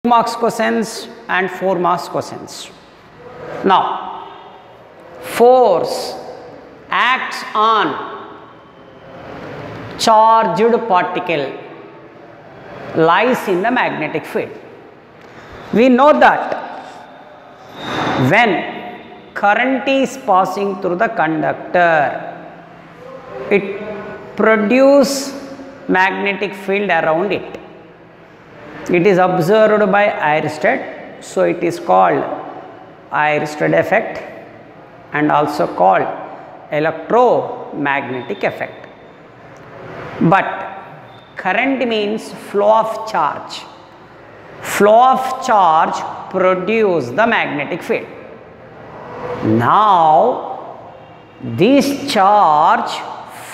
marks questions and 4 marks questions. Now, force acts on charged particle lies in the magnetic field. We know that when current is passing through the conductor, it produces magnetic field around it. It is observed by Oersted, so it is called Oersted effect and also called electromagnetic effect. But current means flow of charge. Flow of charge produces the magnetic field. Now, this charge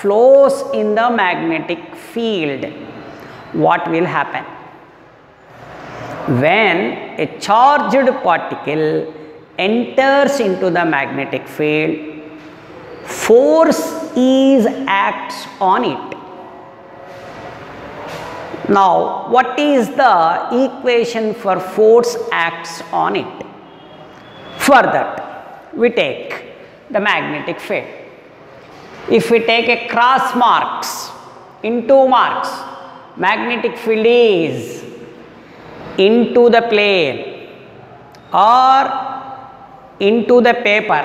flows in the magnetic field. What will happen? When a charged particle enters into the magnetic field, force acts on it. Now, what is the equation for force acts on it? For that, we take the magnetic field. If we take a cross marks in 2 marks, magnetic field is into the plane or into the paper.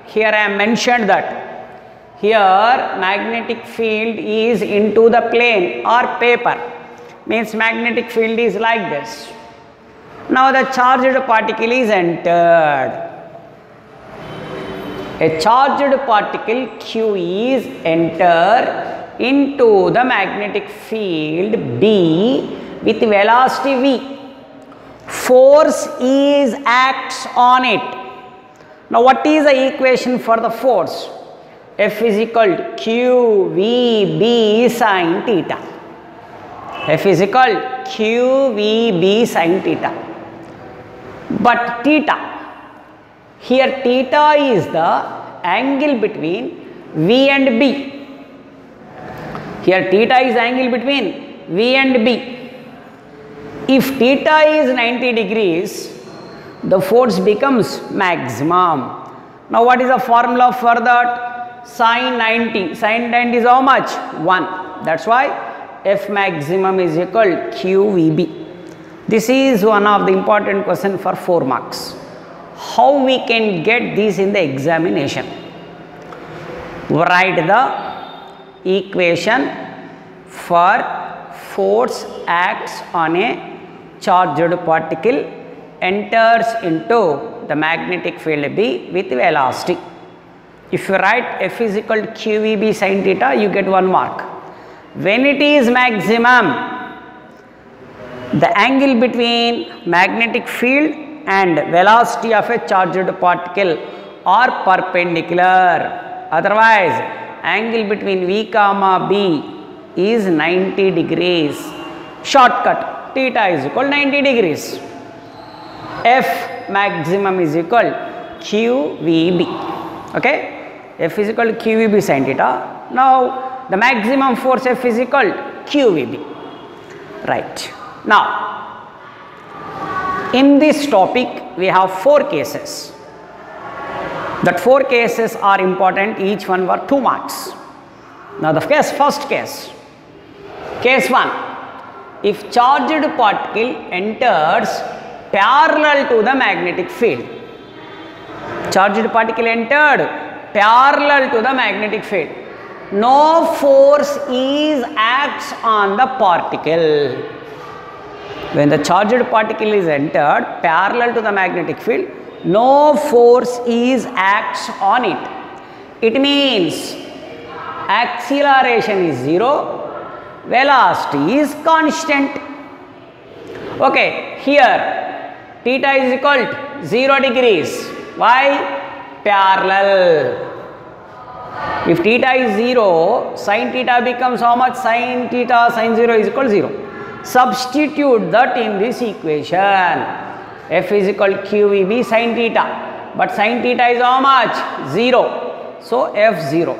Here I have mentioned that here magnetic field is into the plane or paper, means magnetic field is like this. Now the charged particle is entered. A charged particle Q is entered into the magnetic field B with velocity V. Force acts on it. Now what is the equation for the force? F is equal to Q V B sin theta. F is equal to Q V B sin theta. But theta, here theta is the angle between V and B. Here theta is angle between V and B. If theta is 90 degrees, the force becomes maximum. Now what is the formula for that? Sin 90. Sin 90 is how much? 1. That's why F maximum is equal to QVB. This is one of the important question for 4 marks. How we can get this in the examination? Write the equation for force acts on a charged particle enters into the magnetic field B with velocity. If you write F is equal to QVB sin theta, you get 1 mark. When it is maximum, the angle between magnetic field and velocity of a charged particle are perpendicular. Otherwise, angle between V comma B is 90 degrees. Shortcut, theta is equal to 90 degrees. F maximum is equal QVB. Okay? F is equal to QVB sin theta. Now, the maximum force F is equal to QVB. Right. Now, in this topic, we have 4 cases. That 4 cases are important, each one were 2 marks. Now, the first case. Case 1. If charged particle enters parallel to the magnetic field. Charged particle entered parallel to the magnetic field. No force acts on the particle. When the charged particle is entered parallel to the magnetic field, no force acts on it. It means acceleration is 0, velocity is constant. Okay, here theta is equal to 0 degrees. Why? Parallel. If theta is 0, sin theta becomes how much? Sin theta sin 0 is equal to 0. Substitute that in this equation. F is equal to QVB sin theta. But sin theta is how much? 0. So F0.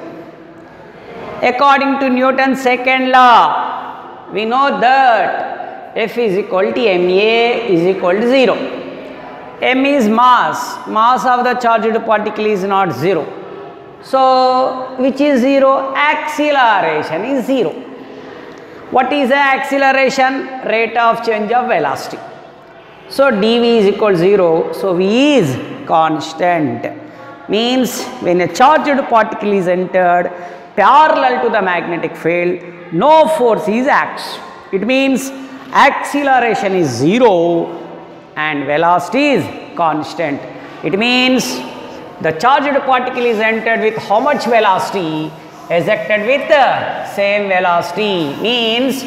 According to Newton's second law, we know that F is equal to ma is equal to 0. M is mass of the charged particle is not 0. So which is 0? Acceleration is 0. What is the acceleration? Rate of change of velocity. So dv is equal to 0. So v is constant. Means when a charged particle is entered parallel to the magnetic field, no force is acts. It means acceleration is 0 and velocity is constant. It means the charged particle is entered with how much velocity? Ejected with the same velocity. Means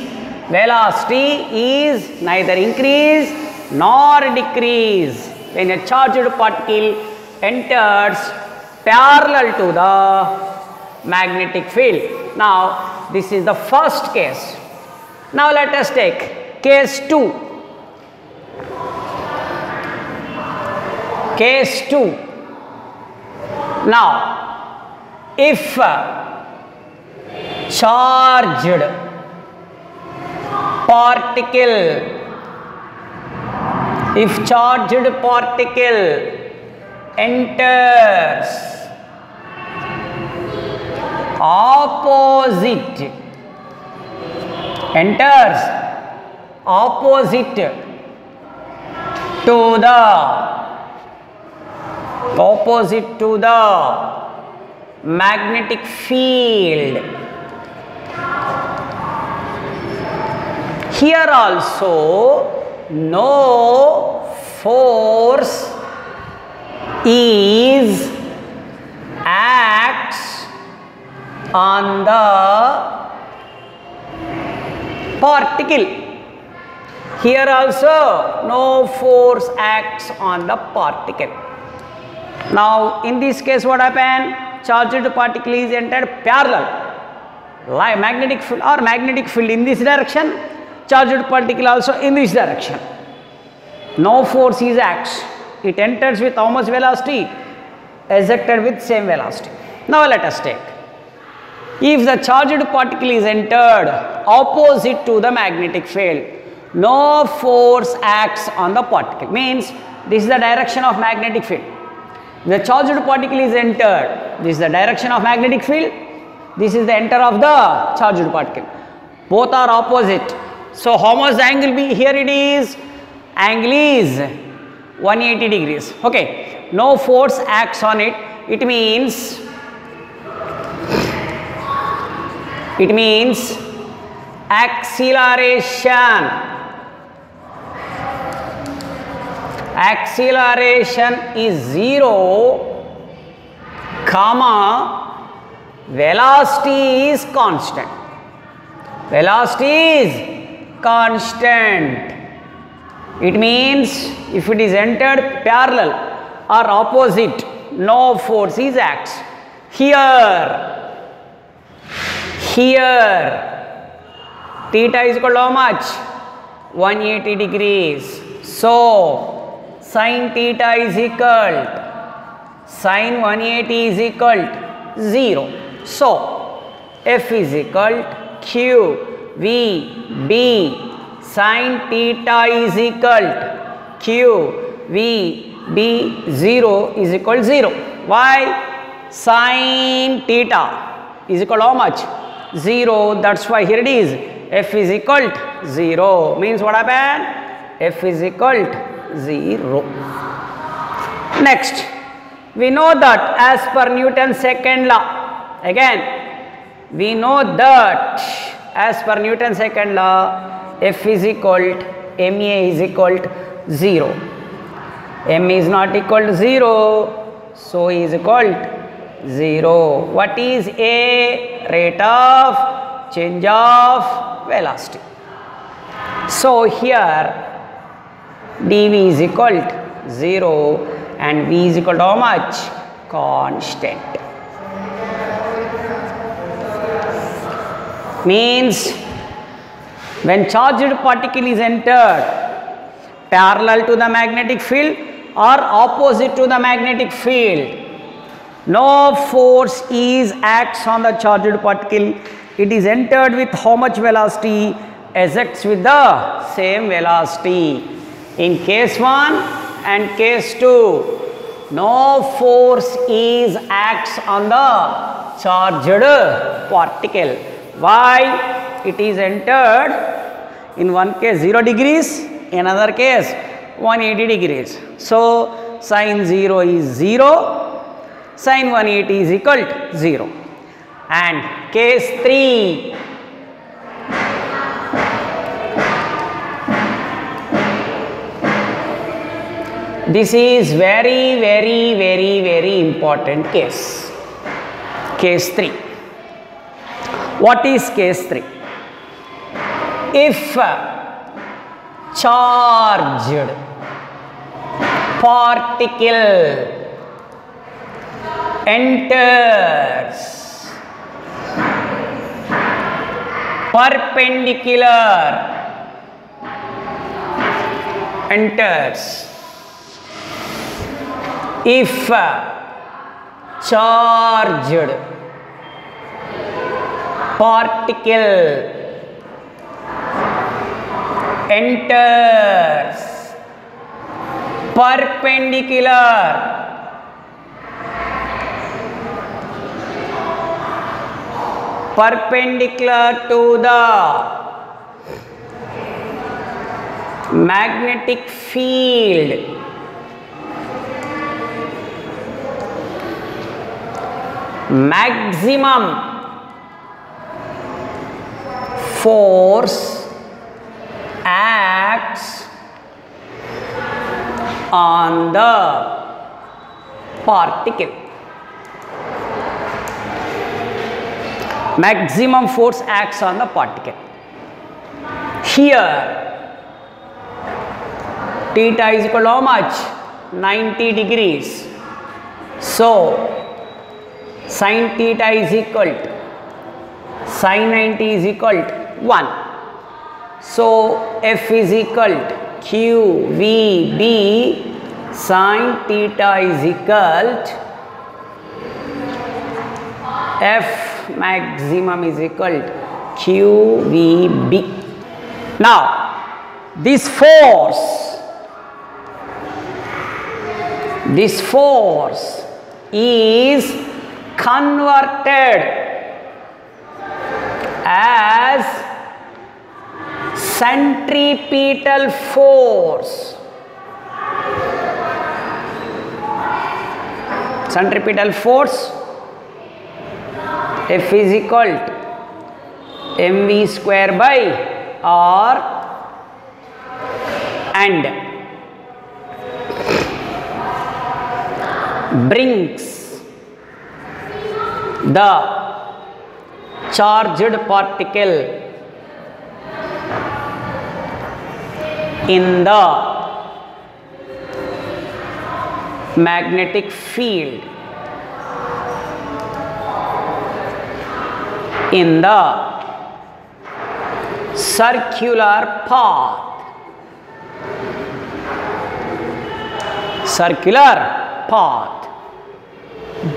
velocity is neither increase nor decrease when a charged particle enters parallel to the magnetic field. Now this is the first case. Now let us take case 2. Case 2. Now if charged particle enters opposite to the magnetic field, here also no force acts on the particle. Here also no force acts on the particle. Now in this case what happened? Charged particle is entered parallel, like magnetic field in this direction, charged particle also in this direction. No force is acts. It enters with how much velocity? Ejected with same velocity. Now let us take, if the charged particle is entered opposite to the magnetic field, no force acts on the particle. Means this is the direction of magnetic field. The charged particle is entered, this is the direction of magnetic field, this is the enter of the charged particle. Both are opposite. So how much the angle be? Here it is, angle is 180 degrees. Okay, no force acts on it. It means acceleration is 0, comma, velocity is constant. It means if it is entered parallel or opposite, no force is acts. Here theta is equal to how much? 180 degrees. So sin theta is equal, sin 180 is equal to 0. So F is equal to Q V B, sin theta is equal to Q V B 0 is equal to 0. Why? Sin theta is equal to how much? 0. That's why here it is, F is equal to 0. Means what happened? F is equal to 0. Next, we know that as per Newton's second law, again we know that as per Newton's second law, F is equal to ma is equal to 0. M is not equal to 0, so E is equal to 0. What is A? Rate of change of velocity. So here dv is equal to 0 and v is equal to how much? Constant. Means when charged particle is entered parallel to the magnetic field or opposite to the magnetic field, no force acts on the charged particle. It is entered with how much velocity? ejects with the same velocity. In case 1 and case 2, no force is acts on the charged particle. Why? It is entered in one case 0 degrees, in another case 180 degrees. So sin 0 is 0, sin 180 is equal to 0. And case 3, this is very important case. Case 3. What is case 3? If charged particle enters perpendicular, if charged particle enters perpendicular to the magnetic field, maximum force acts on the particle. Maximum force acts on the particle. Here theta is equal to how much? 90 degrees. So sin theta is equal to sin 90 is equal to 1. So F is equal to QVB sin theta is equal to F maximum is equal to QVB. Now this force is converted as centripetal force. Centripetal force F is equal to mv square by r, and brings the charged particle in the magnetic field in the circular path.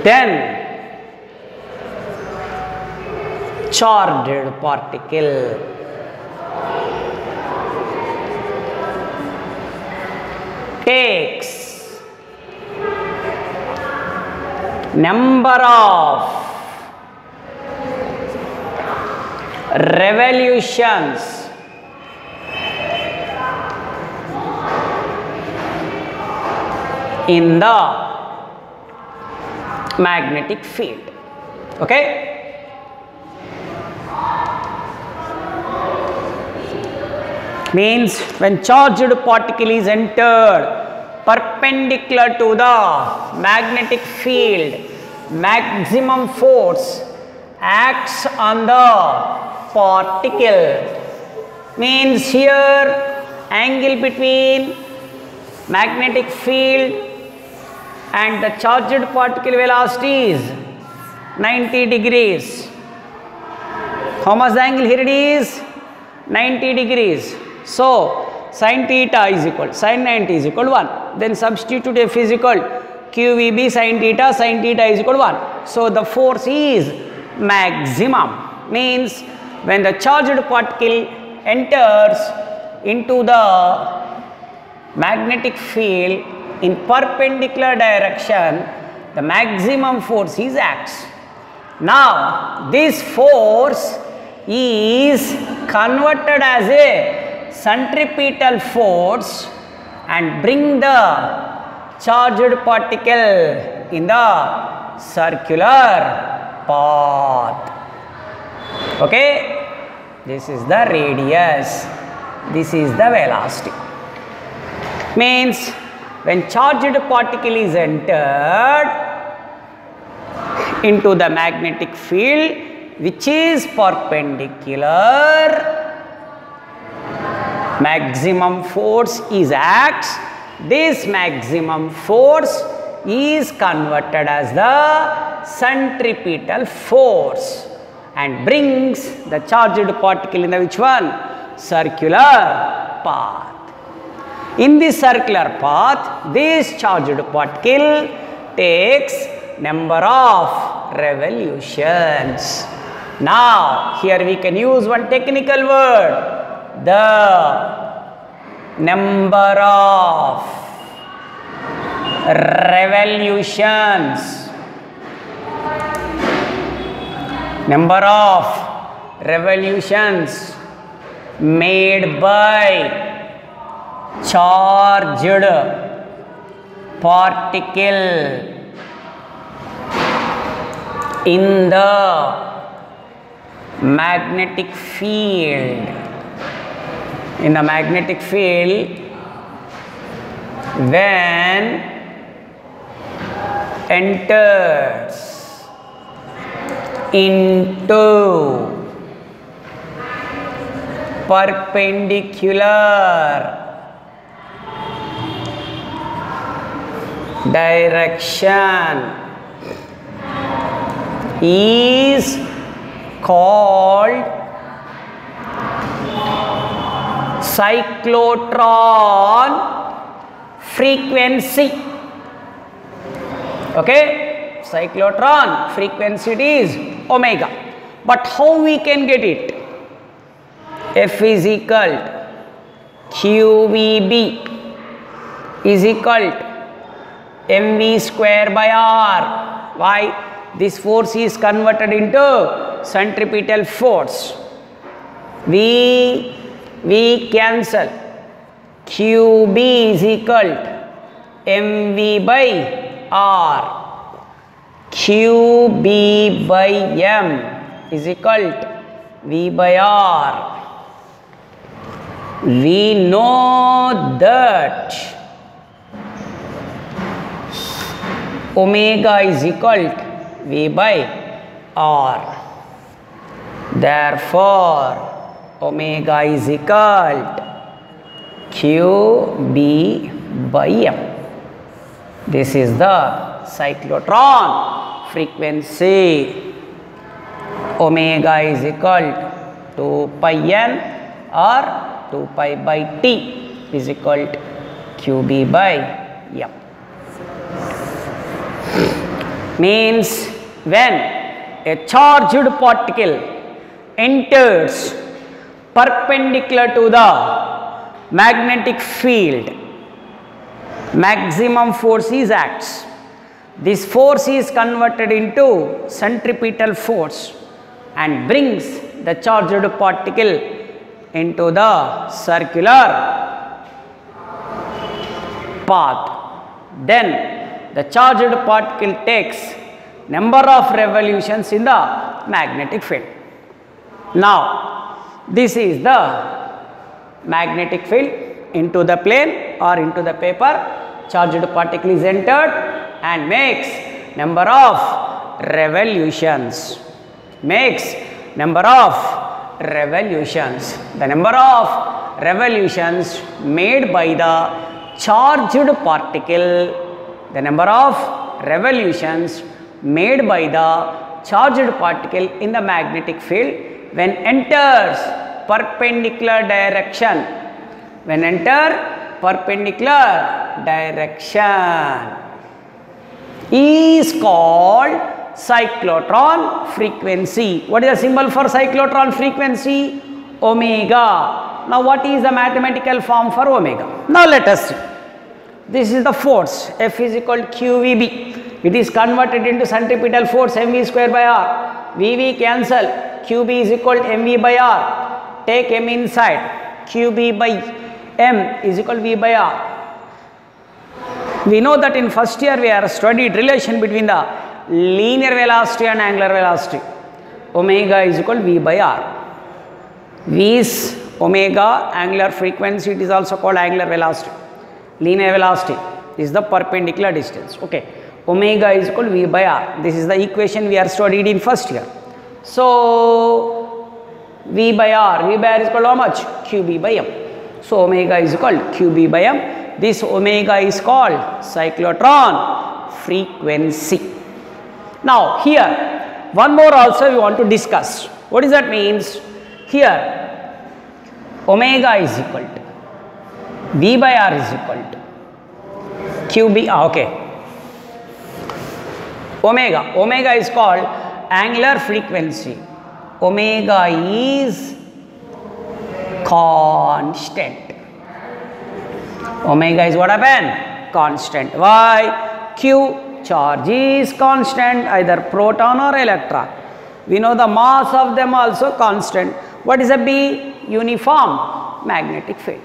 Then charged particle takes number of revolutions in the magnetic field. Okay? Means when charged particle is entered perpendicular to the magnetic field, maximum force acts on the particle. Means here angle between magnetic field and the charged particle velocity is 90 degrees. How much the angle here it is? 90 degrees. So sin theta is equal, sin 90 is equal to 1. Then substitute F is equal QVB sin theta is equal to 1. So the force is maximum. Means when the charged particle enters into the magnetic field in perpendicular direction, the maximum force is acts. Now this force is converted as a centripetal force and bring the charged particle in the circular path. Okay, this is the radius, this is the velocity. Means when charged particle is entered into the magnetic field which is perpendicular, maximum force is acts. This maximum force is converted as the centripetal force and brings the charged particle in the which one? Circular path. In this circular path, this charged particle takes number of revolutions. Now here we can use one technical word, the number of revolutions. Number of revolutions made by charged particle in the magnetic field. In the magnetic field, when enters into perpendicular direction is called cyclotron frequency. Okay, cyclotron frequency is omega. But how we can get it? F is equal to QVB is equal to mv square by r. Why? This force is converted into centripetal force. We cancel. QB is equal to mv by r. QB by m is equal to v by r. We know that omega is equal to v by r. Therefore, omega is equal to QB by m. This is the cyclotron frequency. Omega is equal to 2 pi n or 2 pi by t is equal to QB by m. Means when a charged particle enters perpendicular to the magnetic field, maximum force is acts. This force is converted into centripetal force and brings the charged particle into the circular path. Then the charged particle takes number of revolutions in the magnetic field. Now this is the magnetic field into the plane or into the paper. Charged particle is entered and makes number of revolutions. Makes number of revolutions. The number of revolutions made by the charged particle, the number of revolutions made by the charged particle in the magnetic field when enters perpendicular direction. When enter perpendicular direction is called cyclotron frequency. What is the symbol for cyclotron frequency? omega. Now what is the mathematical form for omega? Now let us see. This is the force, F is equal to QVB. It is converted into centripetal force, mv square by r. Vv cancel, QB is equal to mv by r. Take m inside, QB by m is equal to v by r. We know that in first year we have studied relation between the linear velocity and angular velocity. Omega is equal to v by r. V is omega, angular frequency, it is also called angular velocity. Linear velocity is the perpendicular distance. Okay, omega is equal to v by r. This is the equation we are studied in first year. So v by r is equal to how much? QB by m. So omega is equal to QB by m. This omega is called cyclotron frequency. Now here one more also we want to discuss. What does that means? Here omega is equal to v by r is equal to QB. Okay, omega is called angular frequency. Omega is constant. Omega is what happened? Constant. Why? Q, charge is constant, either proton or electron. We know the mass of them also constant. What is a B? Uniform magnetic field.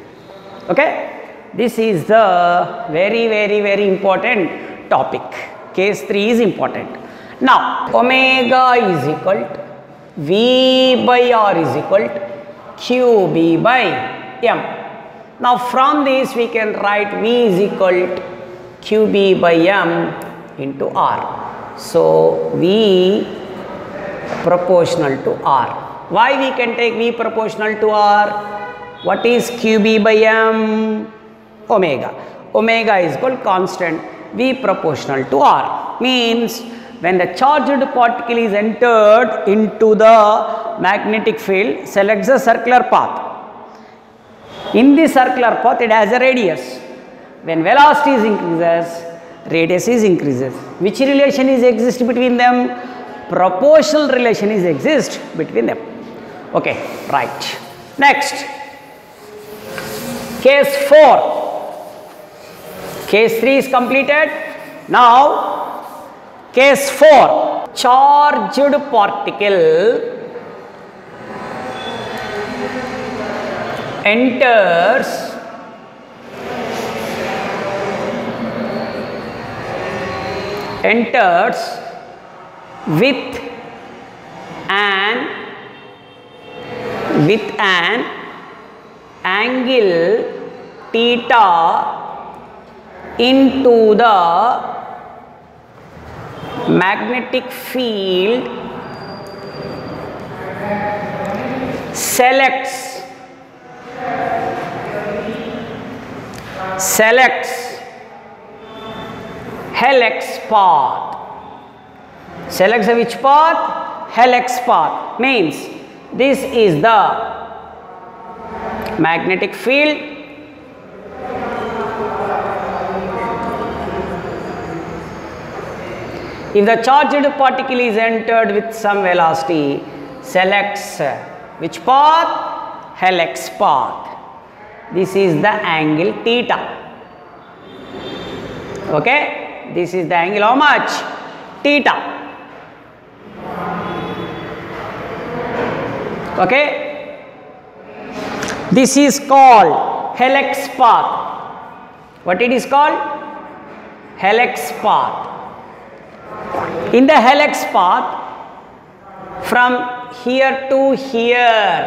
Okay, this is the very important topic. Case 3 is important. Now omega is equal to v by r is equal to QB by m. Now from this we can write v is equal to QB by m into r. So v proportional to r. Why we can take v proportional to r? What is QB by m? Omega. Omega is equal to constant, v proportional to r. Means when the charged particle is entered into the magnetic field, selects a circular path. In this circular path it has a radius. When velocity is increases, radius is increases. Which relation is exist between them? Proportional relation is exist between them. Okay, right. Next, case 4. Case 3 is completed. Now case 4. Charged particle enters with an angle theta into the magnetic field, selects helix path. Selects which path? Helix path. Means this is the magnetic field. If the charged particle is entered with some velocity, selects which path? Helix path. This is the angle theta. Okay, this is the angle how much? Theta. Okay, this is called helix path. What it is called? Helix path. In the helix path, from here to here,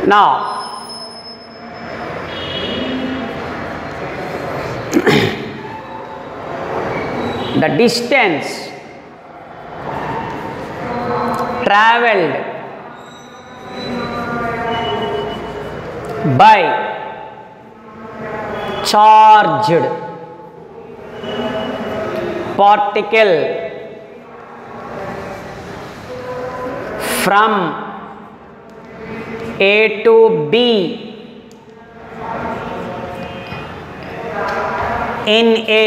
now the distance traveled by charged particle from A to B in a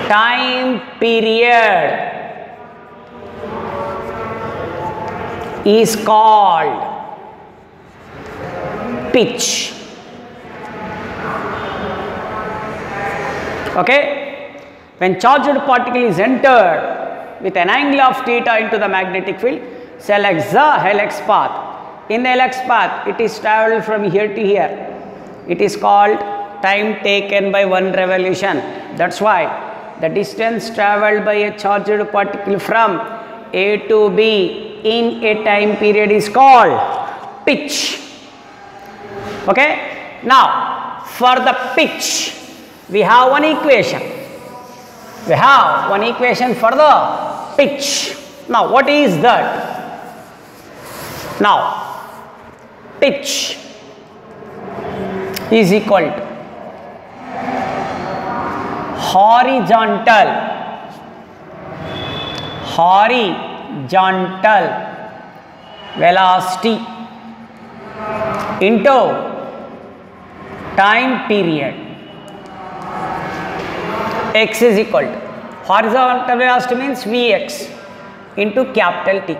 time period is called pitch. Okay, when charged particle is entered with an angle of theta into the magnetic field, select the helix path. In the helix path, it is traveled from here to here. It is called time taken by one revolution. That's why the distance traveled by a charged particle from A to B in a time period is called pitch. Okay. Now, for the pitch, we have one equation. We have one equation for the pitch. Now, what is that? Now, pitch is equal to horizontal velocity into time period. X is equal to horizontal velocity means Vx into capital T.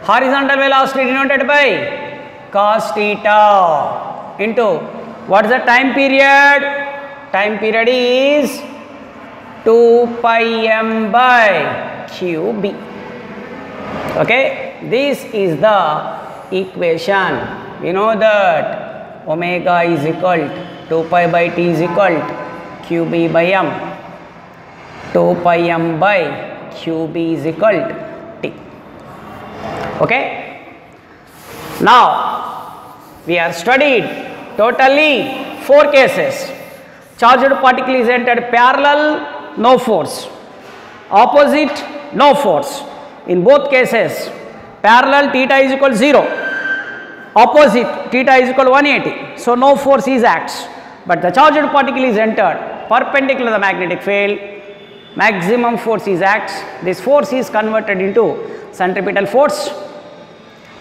Horizontal velocity denoted by cos theta into what is the time period? Time period is 2 pi m by qb. Okay, this is the equation. We know that omega is equal to 2 pi by t is equal to qb by m. 2 pi m by qb is equal to t. Okay. Now, we have studied totally 4 cases. Charged particle is entered parallel, no force. Opposite, no force. In both cases, parallel theta is equal to 0. Opposite theta is equal to 180. So, no force is acts. But the charged particle is entered perpendicular to the magnetic field. Maximum force is acts. This force is converted into centripetal force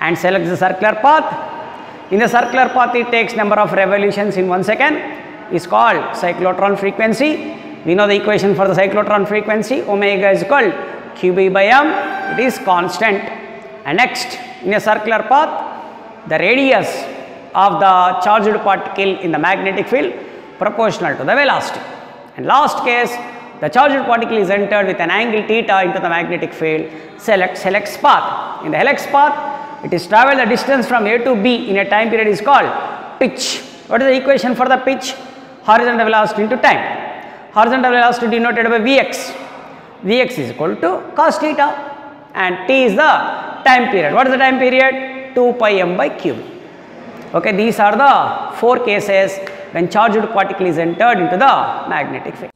and selects the circular path. In the circular path, it takes number of revolutions in 1 second. Is called cyclotron frequency. We know the equation for the cyclotron frequency. Omega is equal qb by m. It is constant. And next, in a circular path, the radius of the charged particle in the magnetic field proportional to the velocity. And last case, the charged particle is entered with an angle theta into the magnetic field. Select helix path. In the helix path, it is traveled the distance from A to B in a time period is called pitch. What is the equation for the pitch? Horizontal velocity into time. Horizontal velocity denoted by Vx. Vx is equal to cos theta and t is the time period. What is the time period? 2 pi m by cube. Okay, these are the 4 cases when charged particle is entered into the magnetic field.